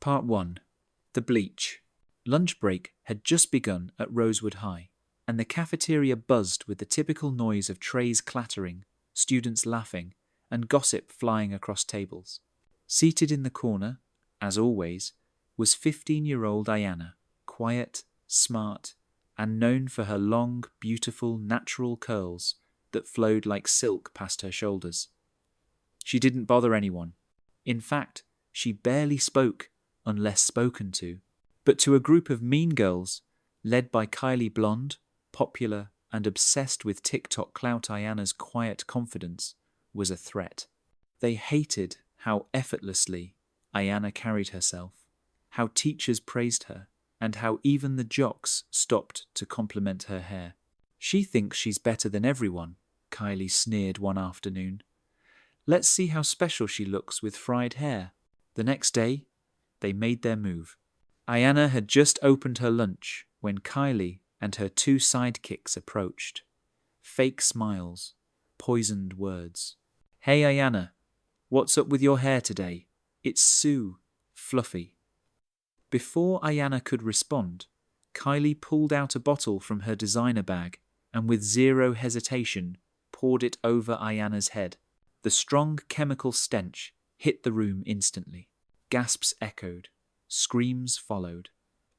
Part 1. The Bleach. Lunch break had just begun at Rosewood High, and the cafeteria buzzed with the typical noise of trays clattering, students laughing, and gossip flying across tables. Seated in the corner, as always, was 15-year-old Ayanna, quiet, smart, and known for her long, beautiful, natural curls that flowed like silk past her shoulders. She didn't bother anyone. In fact, she barely spoke unless spoken to. But to a group of mean girls, led by Kylie Blonde, popular and obsessed with TikTok clout, Ayanna's quiet confidence was a threat. They hated how effortlessly Ayanna carried herself, how teachers praised her, and how even the jocks stopped to compliment her hair. "She thinks she's better than everyone," Kylie sneered one afternoon. "Let's see how special she looks with fried hair." The next day, they made their move. Ayanna had just opened her lunch when Kylie and her two sidekicks approached. Fake smiles, poisoned words. "Hey Ayanna, what's up with your hair today? It's so fluffy." Before Ayanna could respond, Kylie pulled out a bottle from her designer bag and with zero hesitation poured it over Ayanna's head. The strong chemical stench hit the room instantly. Gasps echoed. Screams followed.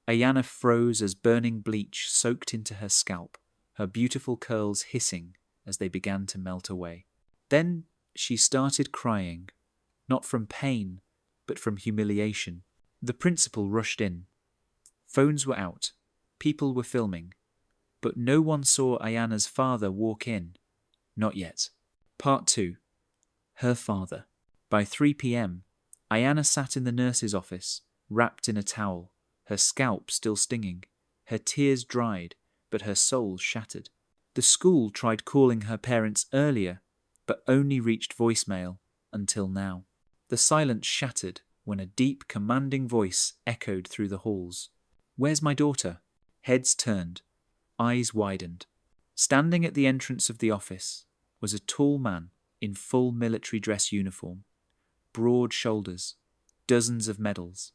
Ayanna froze as burning bleach soaked into her scalp, her beautiful curls hissing as they began to melt away. Then she started crying, not from pain, but from humiliation. The principal rushed in. Phones were out. People were filming. But no one saw Ayanna's father walk in. Not yet. Part 2. Her father. By 3 p.m., Ayanna sat in the nurse's office, wrapped in a towel, her scalp still stinging, her tears dried, but her soul shattered. The school tried calling her parents earlier, but only reached voicemail until now. The silence shattered when a deep, commanding voice echoed through the halls. "Where's my daughter?" Heads turned, eyes widened. Standing at the entrance of the office was a tall man in full military dress uniform, broad shoulders, dozens of medals,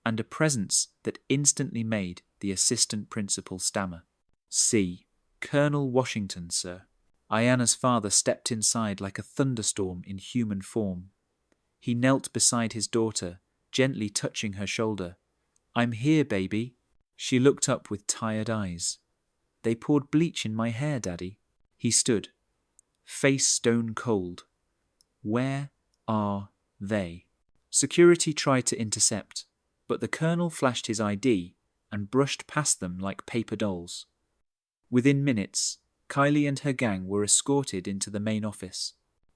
and a presence that instantly made the assistant principal stammer. "See, Colonel Washington, sir." Ayanna's father stepped inside like a thunderstorm in human form. He knelt beside his daughter, gently touching her shoulder. "I'm here, baby." She looked up with tired eyes. "They poured bleach in my hair, Daddy." He stood, face stone cold. "Where are they?" Security tried to intercept, but the colonel flashed his ID and brushed past them like paper dolls. Within minutes, Kylie and her gang were escorted into the main office.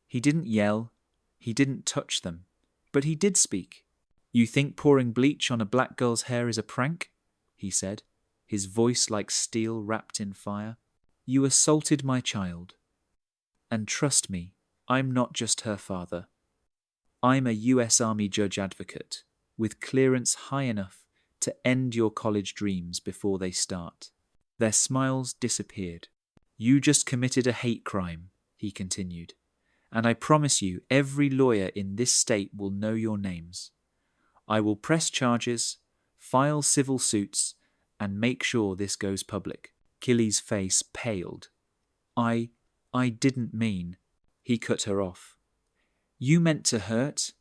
He didn't yell, he didn't touch them, but he did speak. "You think pouring bleach on a black girl's hair is a prank?" he said, his voice like steel wrapped in fire. "You assaulted my child. And trust me, I'm not just her father. I'm a US Army judge advocate, with clearance high enough to end your college dreams before they start." Their smiles disappeared. "You just committed a hate crime," he continued, "and I promise you every lawyer in this state will know your names. I will press charges, file civil suits, and make sure this goes public." Kylie's face paled. I didn't mean." He cut her off. "You meant to hurt.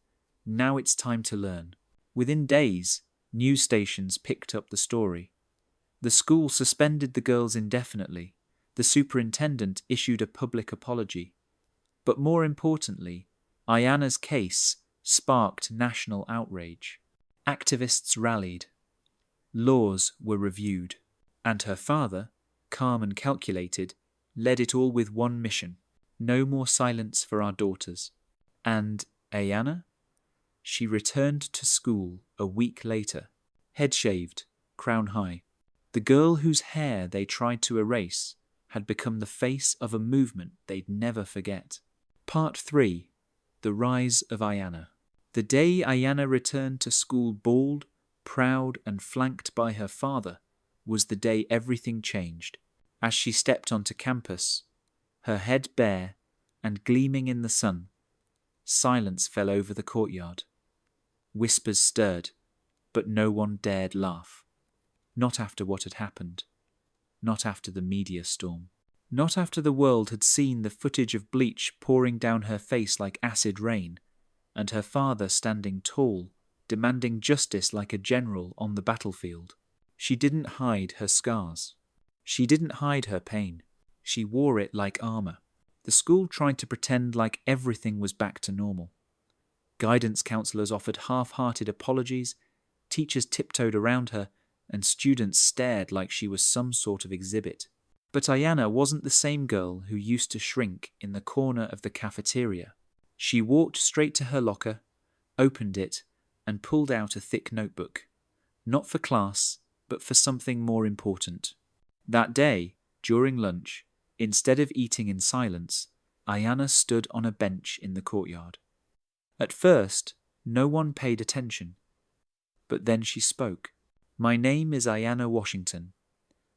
Now it's time to learn." Within days, news stations picked up the story. The school suspended the girls indefinitely. The superintendent issued a public apology. But more importantly, Ayanna's case sparked national outrage. Activists rallied. Laws were reviewed. And her father, calm and calculated, led it all with one mission: no more silence for our daughters. And Ayanna? She returned to school a week later, head shaved, crown high. The girl whose hair they tried to erase had become the face of a movement they'd never forget. Part 3. The Rise of Ayanna. The day Ayanna returned to school bald, proud, and flanked by her father was the day everything changed. As she stepped onto campus, her head bare and gleaming in the sun, silence fell over the courtyard. Whispers stirred. But no one dared laugh. Not after what had happened. Not after the media storm. Not after the world had seen the footage of Bleach pouring down her face like acid rain, and her father standing tall, demanding justice like a general on the battlefield. She didn't hide her scars. She didn't hide her pain. She wore it like armor. The school tried to pretend like everything was back to normal. Guidance counselors offered half-hearted apologies, teachers tiptoed around her, and students stared like she was some sort of exhibit. But Ayana wasn't the same girl who used to shrink in the corner of the cafeteria. She walked straight to her locker, opened it, and pulled out a thick notebook. Not for class, but for something more important. That day, during lunch, instead of eating in silence, Ayana stood on a bench in the courtyard. At first, no one paid attention. But then she spoke. "My name is Ayana Washington,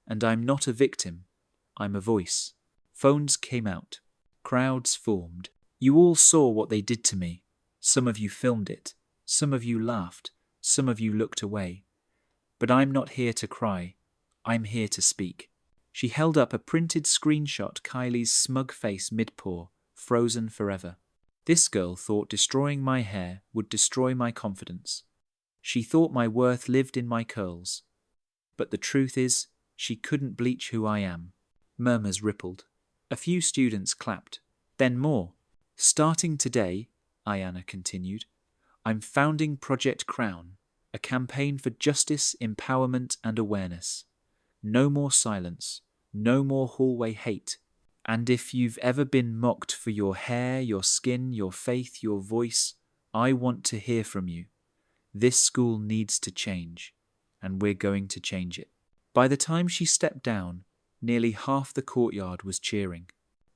and I'm not a victim, I'm a voice." Phones came out. Crowds formed. You all saw what they did to me. Some of you filmed it. Some of you laughed. Some of you looked away. But I'm not here to cry. I'm here to speak. She held up a printed screenshot Kylie's smug face mid-paw, frozen forever. This girl thought destroying my hair would destroy my confidence. She thought my worth lived in my curls. But the truth is, she couldn't bleach who I am. Murmurs rippled. A few students clapped. Then more. "Starting today," Ayana continued, "I'm founding Project Crown, a campaign for justice, empowerment, and awareness. No more silence. No more hallway hate. And if you've ever been mocked for your hair, your skin, your faith, your voice, I want to hear from you. This school needs to change, and we're going to change it." By the time she stepped down, nearly half the courtyard was cheering.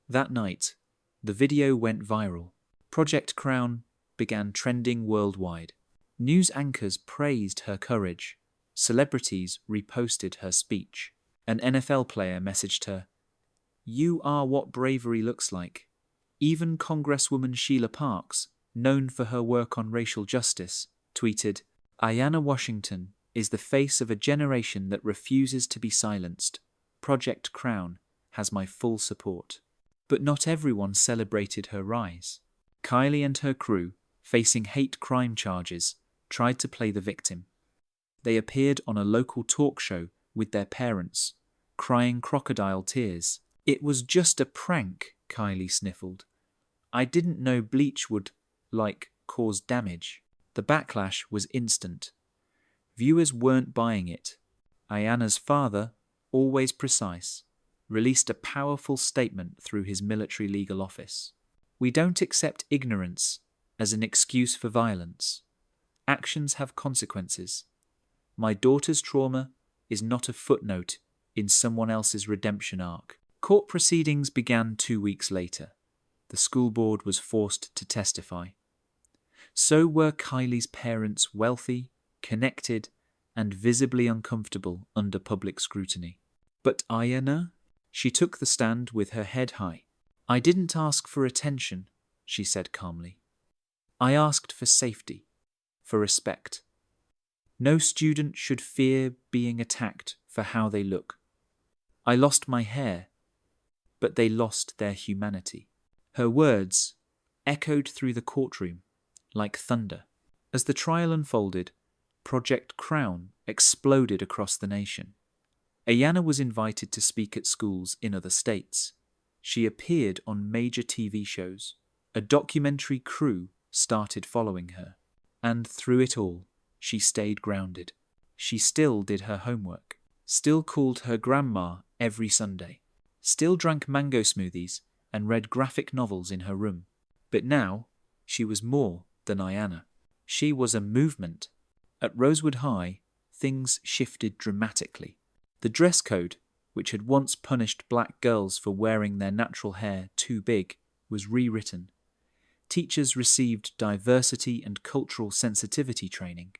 That night, the video went viral. Project Crown began trending worldwide. News anchors praised her courage. Celebrities reposted her speech. An NFL player messaged her, "You are what bravery looks like." Even Congresswoman Sheila Parks, known for her work on racial justice, tweeted, "Ayana Washington is the face of a generation that refuses to be silenced. Project Crown has my full support." But not everyone celebrated her rise. Kylie and her crew, facing hate crime charges, tried to play the victim. They appeared on a local talk show with their parents, crying crocodile tears. "It was just a prank," Kylie sniffled. "I didn't know bleach would, cause damage." The backlash was instant. Viewers weren't buying it. Ayana's father, always precise, released a powerful statement through his military legal office. "We don't accept ignorance as an excuse for violence. Actions have consequences. My daughter's trauma is not a footnote in someone else's redemption arc." Court proceedings began 2 weeks later. The school board was forced to testify. So were Kylie's parents, wealthy, connected, and visibly uncomfortable under public scrutiny. But Ayana? She took the stand with her head high. "I didn't ask for attention," she said calmly. "I asked for safety, for respect. No student should fear being attacked for how they look. I lost my hair, but they lost their humanity." Her words echoed through the courtroom like thunder. As the trial unfolded, Project Crown exploded across the nation. Ayana was invited to speak at schools in other states. She appeared on major TV shows. A documentary crew started following her. And through it all, she stayed grounded. She still did her homework, still called her grandma every Sunday, still drank mango smoothies and read graphic novels in her room. But now, she was more than Ayana. She was a movement. At Rosewood High, things shifted dramatically. The dress code, which had once punished black girls for wearing their natural hair too big, was rewritten. Teachers received diversity and cultural sensitivity training.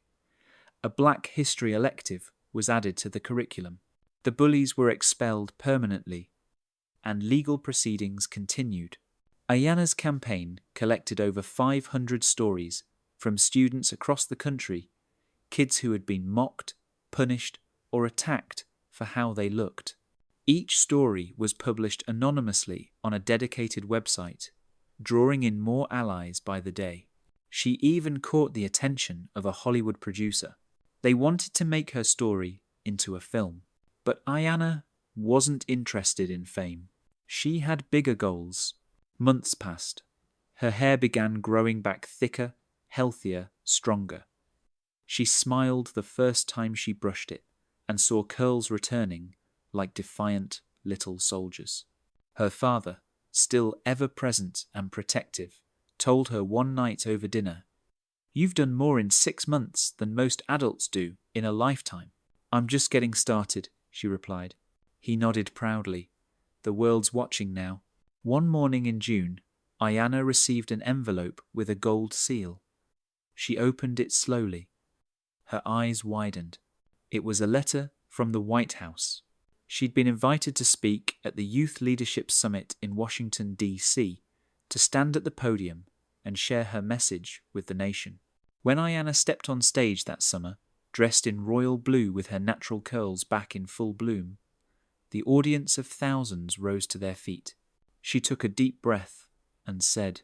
A Black History elective was added to the curriculum. The bullies were expelled permanently, and legal proceedings continued. Ayana's campaign collected over 500 stories from students across the country, kids who had been mocked, punished, or attacked for how they looked. Each story was published anonymously on a dedicated website, drawing in more allies by the day. She even caught the attention of a Hollywood producer. They wanted to make her story into a film. But Ayanna wasn't interested in fame. She had bigger goals. Months passed. Her hair began growing back thicker, healthier, stronger. She smiled the first time she brushed it and saw curls returning like defiant little soldiers. Her father, still ever present and protective, told her one night over dinner, "You've done more in 6 months than most adults do in a lifetime." "I'm just getting started," she replied. He nodded proudly. The world's watching now. One morning in June, Ayanna received an envelope with a gold seal. She opened it slowly. Her eyes widened. It was a letter from the White House. She'd been invited to speak at the Youth Leadership Summit in Washington, D.C., to stand at the podium and share her message with the nation. When Ayanna stepped on stage that summer, dressed in royal blue with her natural curls back in full bloom, the audience of thousands rose to their feet. She took a deep breath and said,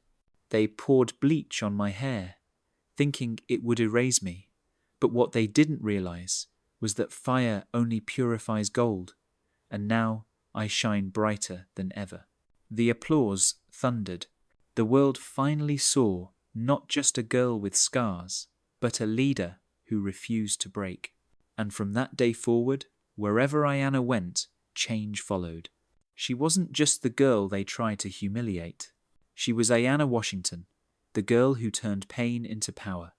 "They poured bleach on my hair, thinking it would erase me. But what they didn't realize was that fire only purifies gold, and now I shine brighter than ever." The applause thundered. The world finally saw not just a girl with scars, but a leader who refused to break. And from that day forward, wherever Ayanna went, change followed. She wasn't just the girl they tried to humiliate. She was Ayanna Washington, the girl who turned pain into power,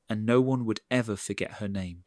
and no one would ever forget her name.